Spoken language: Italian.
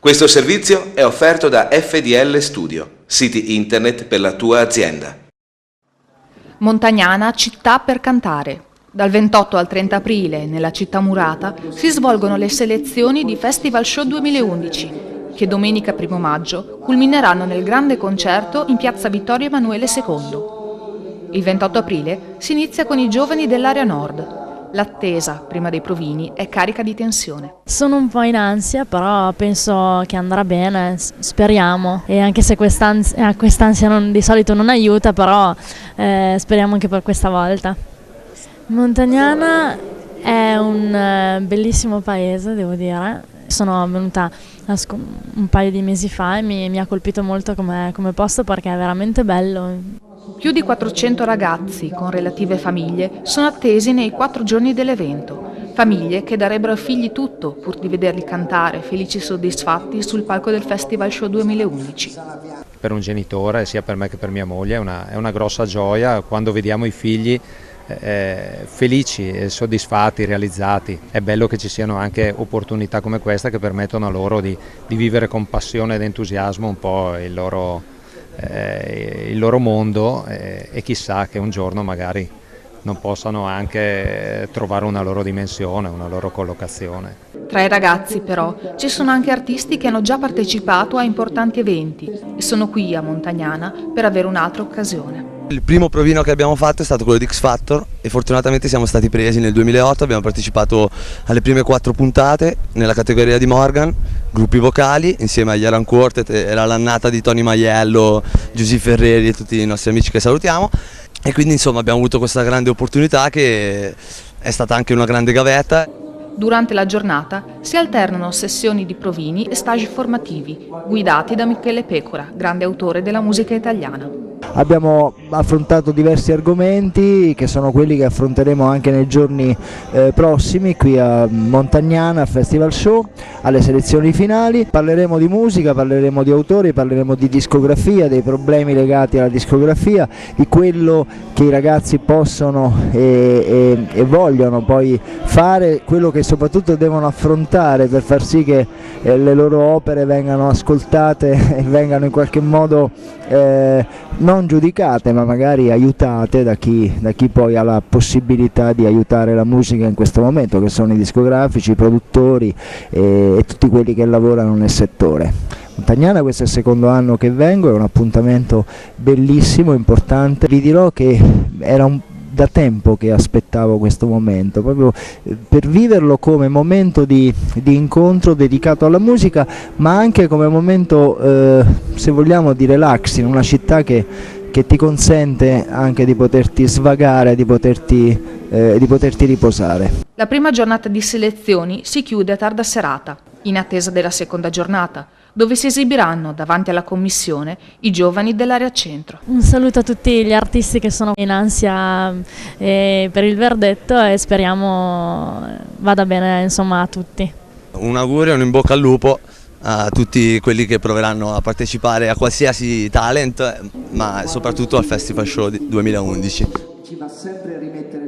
Questo servizio è offerto da FDL Studio, siti internet per la tua azienda. Montagnana, città per cantare. Dal 28 al 30 aprile, nella città murata, si svolgono le selezioni di Festival Show 2011, che domenica 1 maggio culmineranno nel grande concerto in piazza Vittorio Emanuele II. Il 28 aprile si inizia con i giovani dell'area nord. L'attesa, prima dei provini, è carica di tensione. Sono un po' in ansia, però penso che andrà bene, speriamo. E anche se quest'ansia di solito non aiuta, però speriamo anche per questa volta. Montagnana è un bellissimo paese, devo dire. Sono venuta un paio di mesi fa e mi ha colpito molto come posto perché è veramente bello. Più di 400 ragazzi con relative famiglie sono attesi nei 4 giorni dell'evento. Famiglie che darebbero ai figli tutto pur di vederli cantare felici e soddisfatti sul palco del Festival Show 2011. Per un genitore, sia per me che per mia moglie, è una grossa gioia quando vediamo i figli felici e soddisfatti, realizzati. È bello che ci siano anche opportunità come questa che permettono a loro di vivere con passione ed entusiasmo un po' il loro mondo e chissà che un giorno magari non possano anche trovare una loro dimensione, una loro collocazione. Tra i ragazzi però ci sono anche artisti che hanno già partecipato a importanti eventi e sono qui a Montagnana per avere un'altra occasione. Il primo provino che abbiamo fatto è stato quello di X Factor e fortunatamente siamo stati presi nel 2008, abbiamo partecipato alle prime 4 puntate nella categoria di Morgan, gruppi vocali, insieme agli Aran Quartet, era l'annata di Tony Maiello, Giuseppe Ferreri e tutti i nostri amici che salutiamo e quindi insomma abbiamo avuto questa grande opportunità che è stata anche una grande gavetta. Durante la giornata si alternano sessioni di provini e stage formativi, guidati da Michele Pecora, grande autore della musica italiana. Abbiamo affrontato diversi argomenti che sono quelli che affronteremo anche nei giorni prossimi qui a Montagnana, al Festival Show, alle selezioni finali. Parleremo di musica, parleremo di autori, parleremo di discografia, dei problemi legati alla discografia, di quello che i ragazzi possono e vogliono poi fare, quello che soprattutto devono affrontare per far sì che le loro opere vengano ascoltate e vengano in qualche modo non giudicate ma magari aiutate da chi poi ha la possibilità di aiutare la musica in questo momento, che sono i discografici, i produttori e tutti quelli che lavorano nel settore. Montagnana, questo è il 2° anno che vengo, è un appuntamento bellissimo, importante. Vi dirò che era da tempo che aspettavo questo momento, proprio per viverlo come momento di incontro dedicato alla musica, ma anche come momento, se vogliamo, di relax in una città che ti consente anche di poterti svagare, di poterti riposare. La prima giornata di selezioni si chiude a tarda serata, in attesa della seconda giornata, dove si esibiranno davanti alla commissione i giovani dell'area centro. Un saluto a tutti gli artisti che sono in ansia per il verdetto e speriamo vada bene insomma a tutti. Un augurio e un in bocca al lupo a tutti quelli che proveranno a partecipare a qualsiasi talent, ma soprattutto al Festival Show 2011. Ci va sempre a rimettere